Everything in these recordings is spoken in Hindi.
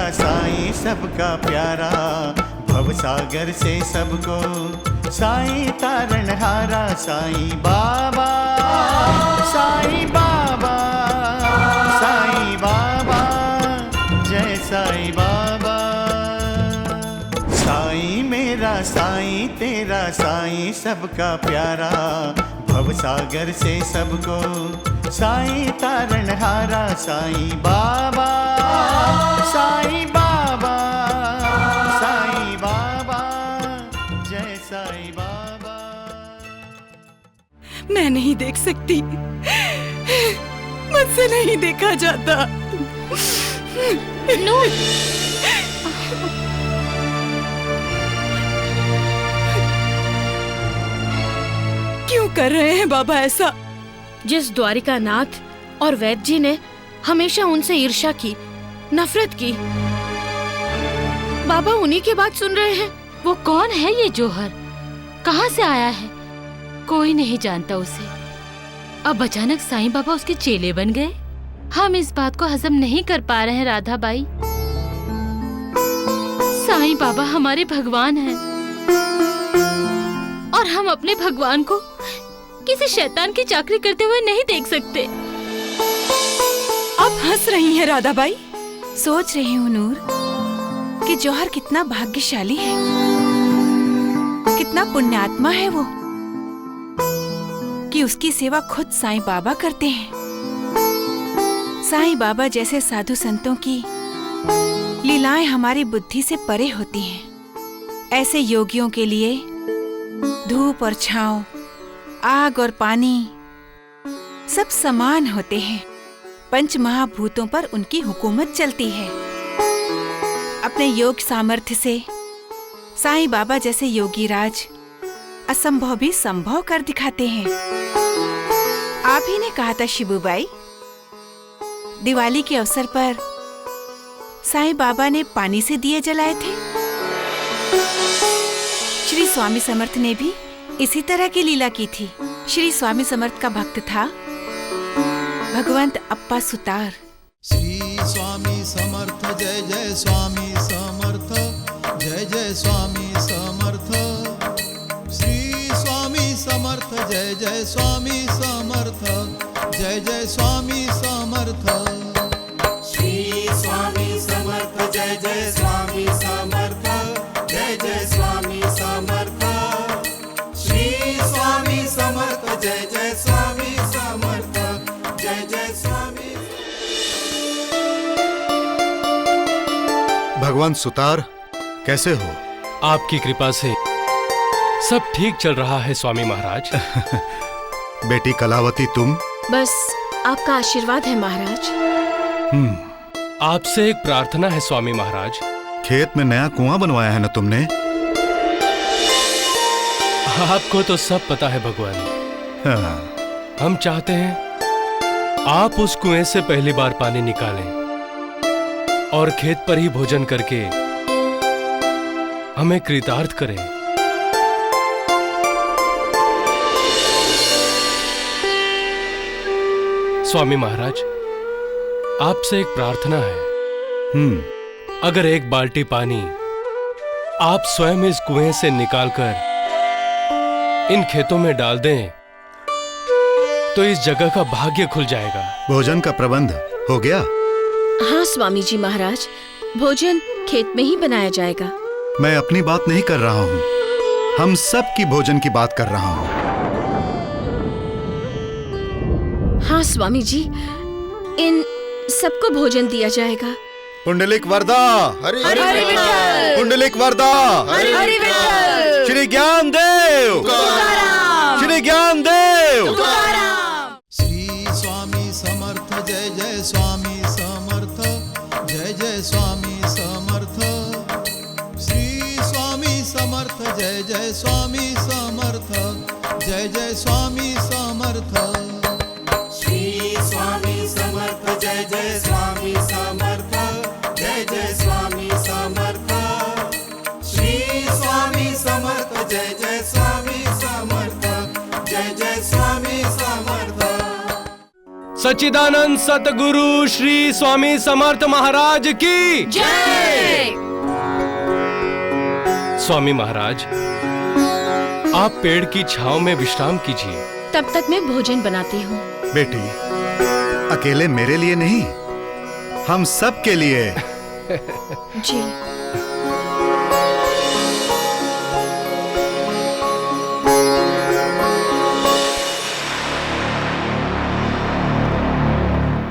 मेरा साईं सबका प्यारा, भवसागर से सबको साईं तारणहारा। साईं बाबा, साईं बाबा, साईं बाबा, जय साईं बाबा। साईं मेरा साईं तेरा साईं सबका प्यारा, भवसागर से सबको साईं तारणहारा। साईं बाबा, साईं बाबा, साईं बाबा, जय साईं बाबा। मैं नहीं देख सकती, मुझसे नहीं देखा जाता। नूर, क्यों कर रहे हैं बाबा ऐसा? जिस द्वारिकानाथ और वैद्य जी ने हमेशा उनसे ईर्ष्या की, नफरत की, बाबा उन्हीं की बात सुन रहे हैं। वो कौन है ये जौहर? कहाँ से आया है? कोई नहीं जानता उसे। अब अचानक साईं बाबा उसके चेले बन गए। हम इस बात को हजम नहीं कर पा रहे हैं राधा बाई। साईं बाबा हमारे भगवान हैं और हम अपने भगवान को किसी शैतान की चाकरी करते हुए नहीं देख सकते। आप हंस रही हैं राधा बाई? सोच रही हूँ नूर कि जौहर कितना भाग्यशाली है, कितना पुण्यात्मा है वो कि उसकी सेवा खुद साईं बाबा करते हैं। साईं बाबा जैसे साधु संतों की लीलाएं हमारी बुद्धि से परे होती हैं। ऐसे योगियों के लिए धूप और छांव, आग और पानी सब समान होते हैं। पंच महाभूतों पर उनकी हुकूमत चलती है। अपने योग सामर्थ्य से साईं बाबा जैसे योगीराज असंभव भी संभव कर दिखाते हैं। आप ही ने कहा था शिबूबाई, दिवाली के अवसर पर साईं बाबा ने पानी से दिए जलाए थे। श्री स्वामी समर्थ ने भी इसी तरह की लीला की थी। श्री स्वामी समर्थ का भक्त था भगवंत अप्पा सुतार। श्री स्वामी समर्थ जय जय स्वामी समर्थ, जय जय स्वामी समर्थ। श्री स्वामी समर्थ जय जय स्वामी समर्थ, जय जय स्वामी समर्थ। श्री स्वामी समर्थ जय जय स्वामी समर्थ, जय जय स्वामी समर्थ। श्री स्वामी समर्थ जय जय स्वामी समर्थ, जय जय स्वामी। भगवान सुतार, कैसे हो? आपकी कृपा से सब ठीक चल रहा है स्वामी महाराज। बेटी कलावती, तुम? बस आपका आशीर्वाद है महाराज। आपसे एक प्रार्थना है स्वामी महाराज। खेत में नया कुआं बनवाया है ना तुमने? आपको तो सब पता है भगवान। हाँ। हम चाहते हैं आप उस कुएं से पहली बार पानी निकालें और खेत पर ही भोजन करके हमें कृतार्थ करें। स्वामी महाराज, आपसे एक प्रार्थना है। अगर एक बाल्टी पानी आप स्वयं इस कुएं से निकालकर इन खेतों में डाल दें तो इस जगह का भाग्य खुल जाएगा। भोजन का प्रबंध हो गया? हाँ स्वामी जी महाराज, भोजन खेत में ही बनाया जाएगा। मैं अपनी बात नहीं कर रहा हूँ, हम सब की भोजन की बात कर रहा हूँ। हाँ स्वामी जी, इन सबको भोजन दिया जाएगा। पुंडलिक वरदा, हरि विठ्ठल, पुंडलिक वरदा, हरि विठ्ठल, श्री ज्ञानदेव, श्री ज्ञानदेव। श्री स्वामी समर्थ जय जय स्वामी समर्थ, जय जय स्वामी समर्थ। श्री स्वामी समर्थ जय जय स्वामी समर्थ, जय जय स्वामी समर्थ। श्री स्वामी समर्थ जय जय स्वामी समर्थ, जय जय स्वामी समर्थ। श्री स्वामी समर्थ जय जय स्वामी समर्थ, जय जय स्वामी समर्थ। सच्चिदानंद सतगुरु श्री स्वामी समर्थ महाराज की जय। स्वामी महाराज, आप पेड़ की छांव में विश्राम कीजिए। तब तक मैं भोजन बनाती हूँ। बेटी, अकेले मेरे लिए नहीं, हम सब के लिए। जी।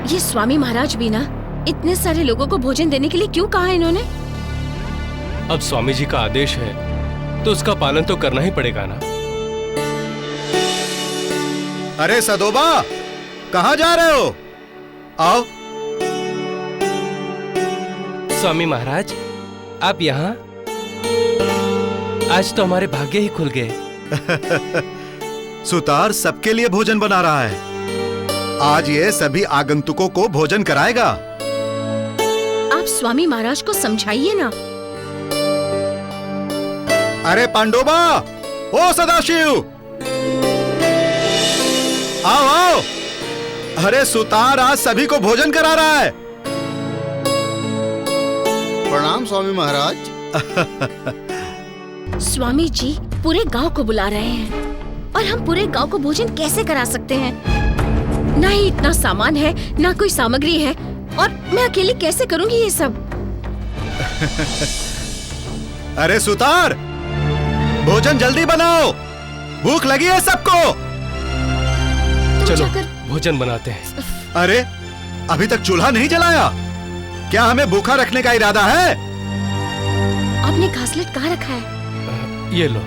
ये स्वामी महाराज भी ना इतने सारे लोगों को भोजन देने के लिए क्यों कहा इन्होंने? अब स्वामी जी का आदेश है तो उसका पालन तो करना ही पड़ेगा ना। अरे सदोबा, कहाँ जा रहे हो? आओ। स्वामी महाराज, आप यहाँ? आज तो हमारे भाग्य ही खुल गए। सुतार सबके लिए भोजन बना रहा है। आज ये सभी आगंतुकों को भोजन कराएगा। आप स्वामी महाराज को समझाइए ना। अरे पांडोबा, ओ सदाशिव, आओ आओ। अरे सुतार आज सभी को भोजन करा रहा है। प्रणाम स्वामी महाराज। स्वामी जी पूरे गांव को बुला रहे हैं और हम पूरे गांव को भोजन कैसे करा सकते हैं? ना ही इतना सामान है, ना कोई सामग्री है, और मैं अकेली कैसे करूंगी ये सब? अरे सुतार, भोजन जल्दी बनाओ, भूख लगी है सबको। चलो भोजन बनाते हैं। अरे अभी तक चूल्हा नहीं जलाया? क्या हमें भूखा रखने का इरादा है? आपने घासलेट कहाँ रखा है? ये लो।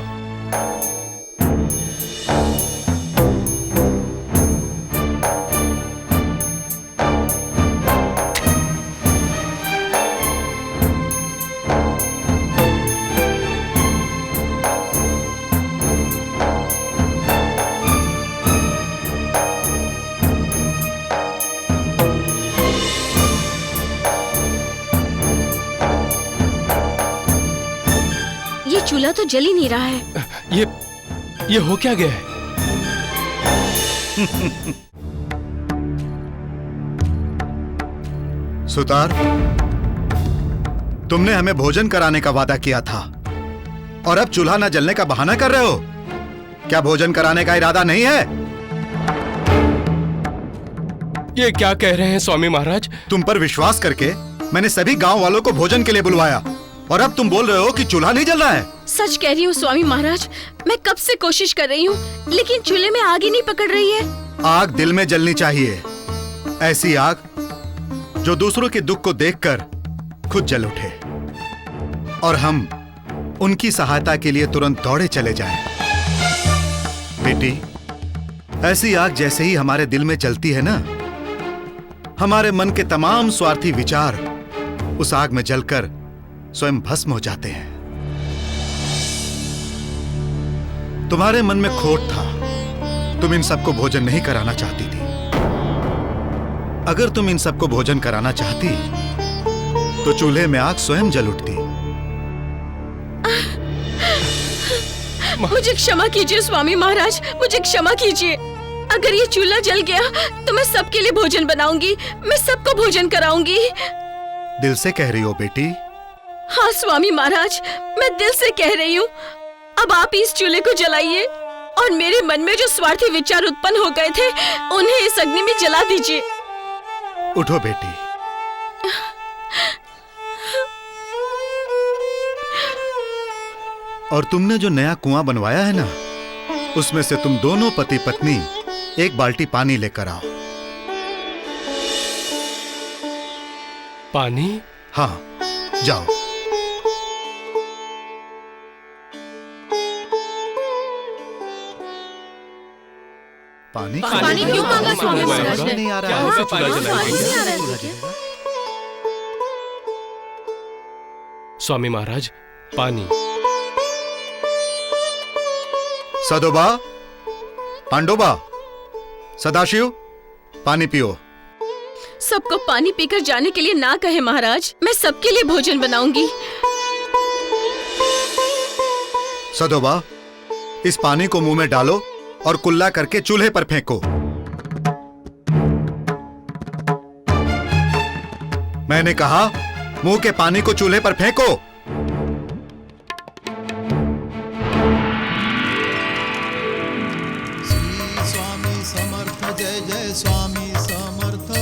चूल्हा तो जल ही नहीं रहा है। ये हो क्या गया है? सुतार, तुमने हमें भोजन कराने का वादा किया था और अब चूल्हा न जलने का बहाना कर रहे हो। क्या भोजन कराने का इरादा नहीं है? ये क्या कह रहे हैं स्वामी महाराज? तुम पर विश्वास करके मैंने सभी गांव वालों को भोजन के लिए बुलवाया और अब तुम बोल रहे हो कि चूल्हा नहीं जल रहा है। सच कह रही हूँ स्वामी महाराज, मैं कब से कोशिश कर रही हूँ लेकिन चूल्हे में आग ही नहीं पकड़ रही है। आग दिल में जलनी चाहिए, ऐसी आग जो दूसरों के दुख को देखकर खुद जल उठे और हम उनकी सहायता के लिए तुरंत दौड़े चले जाएं। बेटी, ऐसी आग जैसे ही हमारे दिल में जलती है ना, हमारे मन के तमाम स्वार्थी विचार उस आग में जलकर स्वयं भस्म हो जाते हैं। तुम्हारे मन में खोट था, तुम इन सबको भोजन नहीं कराना चाहती थी। अगर तुम इन सबको भोजन कराना चाहती तो चूल्हे में आग स्वयं जल उठती। मुझे क्षमा कीजिए स्वामी महाराज, मुझे क्षमा कीजिए। अगर ये चूल्हा जल गया तो मैं सबके लिए भोजन बनाऊंगी, मैं सबको भोजन कराऊंगी। दिल से कह रही हो बेटी? हाँ स्वामी महाराज, मैं दिल से कह रही हूँ। अब आप इस चूल्हे को जलाइए और मेरे मन में जो स्वार्थी विचार उत्पन्न हो गए थे उन्हें इस अग्नि में जला दीजिए। उठो बेटी। और तुमने जो नया कुआं बनवाया है ना, उसमें से तुम दोनों पति पत्नी एक बाल्टी पानी लेकर आओ। पानी? हाँ, जाओ। पानी क्यों मांगा स्वामी महाराज ने? नहीं आ रहा क्या है। चूल्हा जलाएंगे? स्वामी महाराज, पानी। सदोबा, पांडोबा, सदाशिव, पानी पियो। सबको पानी पीकर जाने के लिए ना कहे महाराज, मैं सबके लिए भोजन बनाऊंगी। सदोबा, इस पानी को मुंह में डालो और कुल्ला करके चूल्हे पर फेंको। मैंने कहा मुंह के पानी को चूल्हे पर फेंको। श्री स्वामी समर्थ जय जय स्वामी समर्थ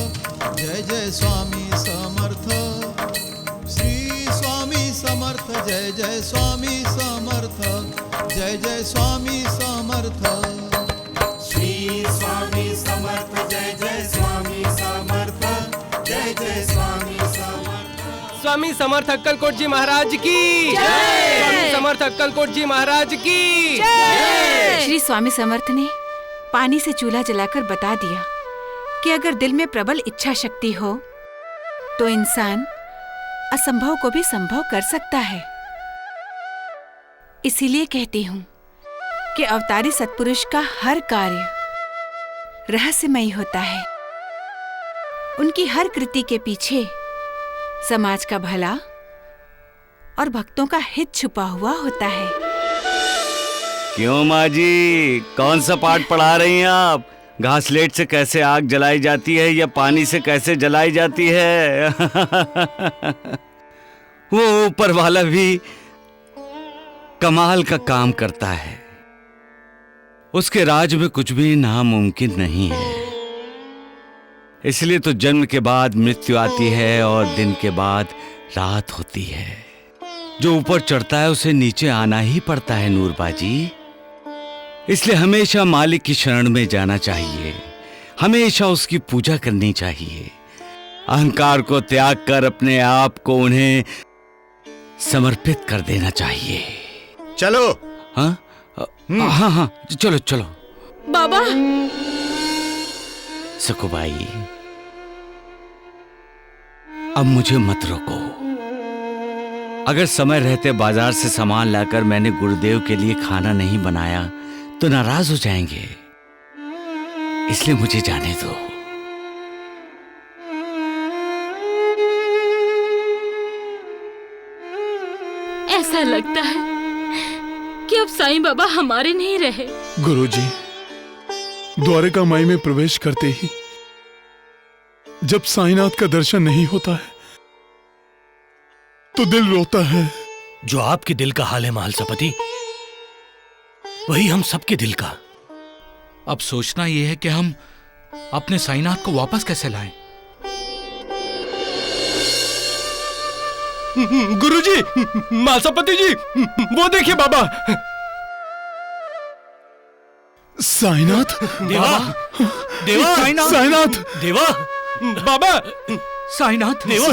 जय जय स्वामी समर्थ श्री स्वामी समर्थ जय जय स्वामी समर्थ जय जय स्वामी समर्थ श्री स्वामी समर्थ जय जय स्वामी समर्थ जय जय स्वामी समर्थ। स्वामी समर्थ अक्कलकोट जी महाराज की जय। स्वामी समर्थ अक्कलकोट जी महाराज की जय। श्री स्वामी समर्थ ने पानी से चूल्हा जलाकर बता दिया कि अगर दिल में प्रबल इच्छा शक्ति हो तो इंसान असंभव को भी संभव कर सकता है। इसीलिए कहती हूँ कि अवतारी सत्पुरुष का हर कार्य रहस्यमयी होता है। उनकी हर कृति के पीछे समाज का भला और भक्तों का हित छुपा हुआ होता है। क्यों माँ जी, कौन सा पाठ पढ़ा रही हैं आप? घासलेट से कैसे आग जलाई जाती है या पानी से कैसे जलाई जाती है? वो ऊपर वाला भी कमाल का काम करता है। उसके राज में कुछ भी नामुमकिन नहीं है। इसलिए तो जन्म के बाद मृत्यु आती है और दिन के बाद रात होती है। जो ऊपर चढ़ता है उसे नीचे आना ही पड़ता है नूरबाजी। इसलिए हमेशा मालिक की शरण में जाना चाहिए, हमेशा उसकी पूजा करनी चाहिए। अहंकार को त्याग कर अपने आप को उन्हें समर्पित कर देना चाहिए। चलो। हाँ हाँ हाँ, चलो चलो। बाबा। सकुबाई, अब मुझे मत रोको। अगर समय रहते बाजार से सामान लाकर मैंने गुरुदेव के लिए खाना नहीं बनाया तो नाराज हो जाएंगे। इसलिए मुझे जाने दो। ऐसा लगता है कि अब साईं बाबा हमारे नहीं रहे। गुरुजी, द्वारिका माई में प्रवेश करते ही जब साईनाथ का दर्शन नहीं होता है तो दिल रोता है। जो आपके दिल का हाल है महालसापति, वही हम सबके दिल का। अब सोचना यह है कि हम अपने साईनाथ को वापस कैसे लाएं। गुरुजी, महालसापति जी, वो देखिए बाबा। साईनाथ। देवा, देवा, साईनाथ, देवा, बाबा, साईनाथ, देवा,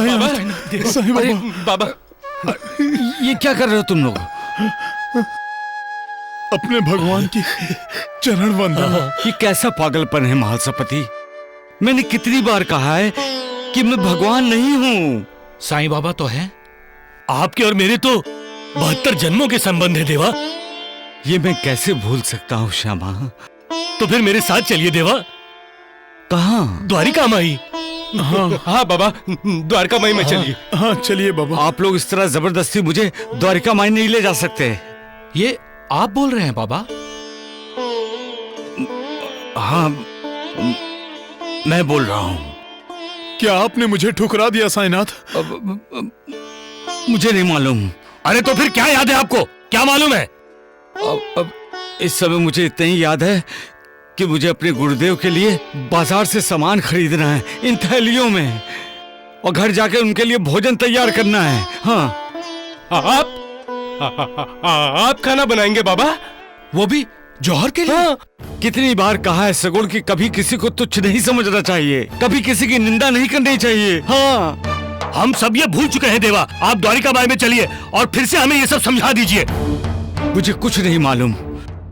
साईं अरे बाबा, ये क्या कर रहे हो तुम लोग? अपने भगवान की चरण वंदना। ये कैसा पागलपन है महालसापति? मैंने कितनी बार कहा है कि मैं भगवान नहीं हूँ। साईं बाबा तो है, आपके और मेरे तो 72 जन्मों के संबंध है देवा। ये मैं कैसे भूल सकता हूँ श्यामा? तो फिर मेरे साथ चलिए देवा। कहाँ? द्वारिका माई। हाँ बाबा, द्वारका माई में चलिए। हाँ चलिए बाबा। आप लोग इस तरह जबरदस्ती मुझे द्वारिका माई नहीं ले जा सकते। ये आप बोल रहे हैं बाबा? हाँ, मैं बोल रहा हूँ। क्या आपने मुझे ठुकरा दिया साईनाथ? मुझे नहीं मालूम। अरे तो फिर क्या याद है आपको? क्या मालूम है? अब इस समय मुझे इतना ही याद है कि मुझे अपने गुरुदेव के लिए बाजार से सामान खरीदना है इन थैलियों में, और घर जाकर उनके लिए भोजन तैयार करना है। हाँ। आप खाना बनाएंगे बाबा? वो भी जौहर के लिए? हाँ। कितनी बार कहा है सगुण कि कभी किसी को तुच्छ नहीं समझना चाहिए, कभी किसी की निंदा नहीं करनी चाहिए। हाँ, हम सब ये भूल चुके हैं देवा। आप द्वारिका माई में चलिए और फिर से हमें ये सब समझा दीजिए। मुझे कुछ नहीं मालूम।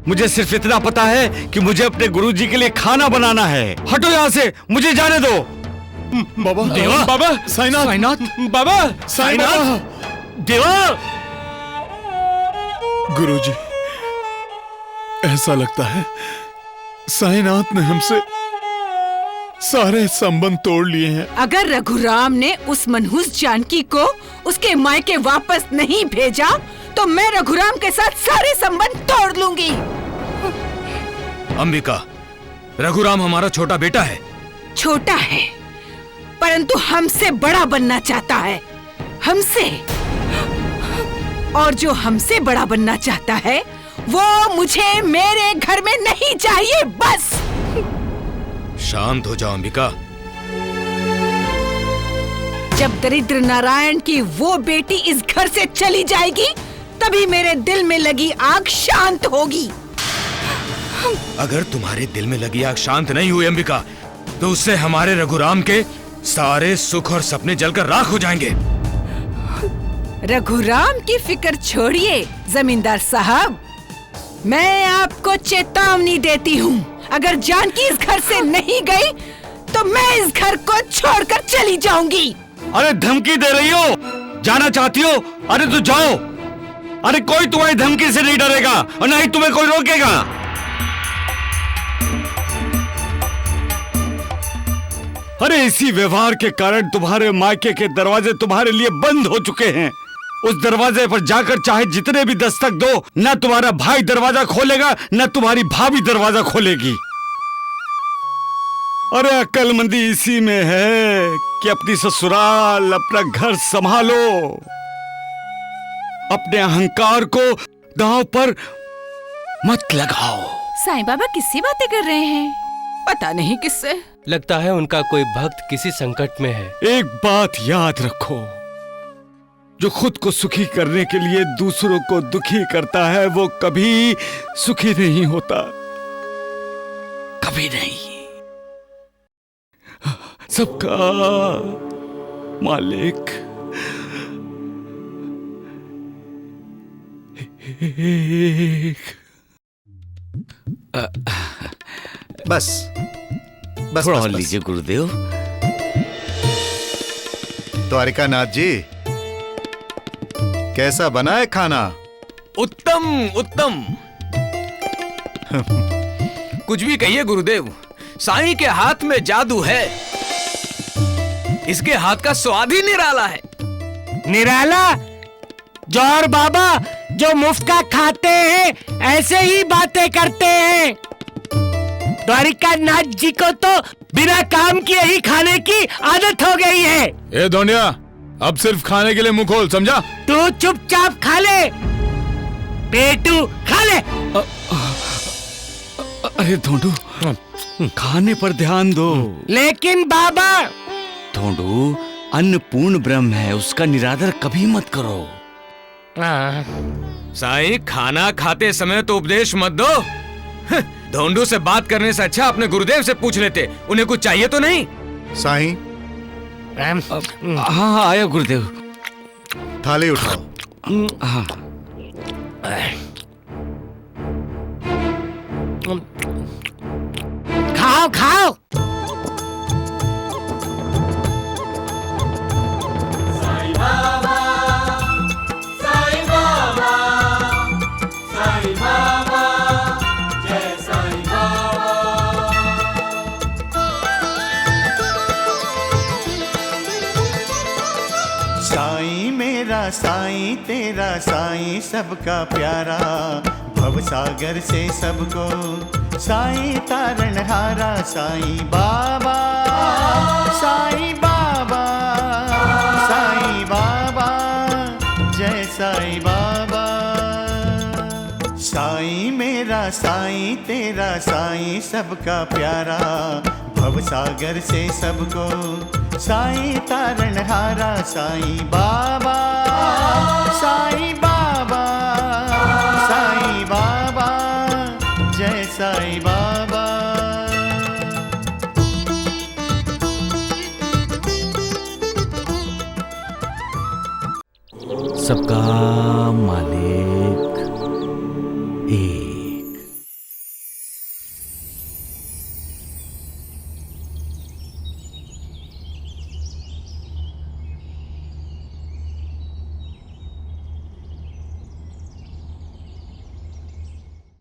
मुझे सिर्फ इतना पता है कि मुझे अपने गुरुजी के लिए खाना बनाना है। हटो यहाँ से, मुझे जाने दो। बाबा, देवा, बाबा, साईनाथ, साईनाथ, बाबा, साईनाथ, देवा। गुरुजी, ऐसा लगता है साईनाथ ने हमसे सारे संबंध तोड़ लिए हैं। अगर रघुराम ने उस मनहूस जानकी को उसके मायके वापस नहीं भेजा तो मैं रघुराम के साथ सारे संबंध तोड़ लूंगी। अंबिका, रघुराम हमारा छोटा बेटा है। छोटा है परंतु हमसे बड़ा बनना चाहता है, हमसे। और जो हमसे बड़ा बनना चाहता है वो मुझे मेरे घर में नहीं चाहिए, बस। शांत हो जाओ अंबिका। जब दरिद्र नारायण की वो बेटी इस घर से चली जाएगी तभी मेरे दिल में लगी आग शांत होगी। अगर तुम्हारे दिल में लगी आग शांत नहीं हुई अंबिका, तो उससे हमारे रघुराम के सारे सुख और सपने जलकर राख हो जाएंगे। रघुराम की फिक्र छोड़िए जमींदार साहब, मैं आपको चेतावनी देती हूँ, अगर जानकी इस घर से नहीं गई तो मैं इस घर को छोड़कर चली जाऊंगी। अरे धमकी दे रही हो? जाना चाहती हो? अरे तो जाओ। अरे कोई तुम्हारी धमकी से नहीं डरेगा और ना ही तुम्हें कोई रोकेगा। अरे इसी व्यवहार के कारण तुम्हारे मायके के दरवाजे तुम्हारे लिए बंद हो चुके हैं। उस दरवाजे पर जाकर चाहे जितने भी दस्तक दो, ना तुम्हारा भाई दरवाजा खोलेगा ना तुम्हारी भाभी दरवाजा खोलेगी। अरे अक्लमंदी इसी में है कि अपनी ससुराल, अपना घर संभालो, अपने अहंकार को दांव पर मत लगाओ। साईं बाबा किससे बातें कर रहे हैं? पता नहीं किससे। लगता है उनका कोई भक्त किसी संकट में है। एक बात याद रखो, जो खुद को सुखी करने के लिए दूसरों को दुखी करता है वो कभी सुखी नहीं होता, कभी नहीं। सबका मालिक बस बस थोड़ा बस, और बस। लीजिए गुरुदेव। द्वारिकानाथ जी, कैसा बना है खाना? उत्तम उत्तम। कुछ भी कहिए गुरुदेव, साईं के हाथ में जादू है। इसके हाथ का स्वाद ही निराला है। निराला? जौहर बाबा जो मुफ्त का खाते हैं ऐसे ही बातें करते हैं। द्वारिकानाथ जी को तो बिना काम किए ही खाने की आदत हो गई है। ए धोंडिया, अब सिर्फ खाने के लिए मुंह खोल, समझा? तू चुपचाप खा ले, पेटू खा ले। अरे धोंडू, खाने पर ध्यान दो। लेकिन बाबा। धोंडू, अन्न पूर्ण ब्रह्म है, उसका निरादर कभी मत करो। साईं, खाना खाते समय तो उपदेश मत दो। धोंडू से बात करने से अच्छा अपने गुरुदेव से पूछ लेते, उन्हें कुछ चाहिए तो नहीं। साईं। हाँ आया गुरुदेव। थाली उठाओ। हाँ। खाओ खाओ। साईं मेरा साईं तेरा साईं सबका प्यारा, भवसागर से सबको साईं तारणहारा। साईं बाबा, साईं बाबा, साईं बाबा, जय साईं बाबा। साईं मेरा साईं तेरा साईं सबका प्यारा, भवसागर से सबको साईं तारणहारा। साईं बाबा, साईं बाबा, साईं बाबा, जय साईं बाबा। सबका मालिक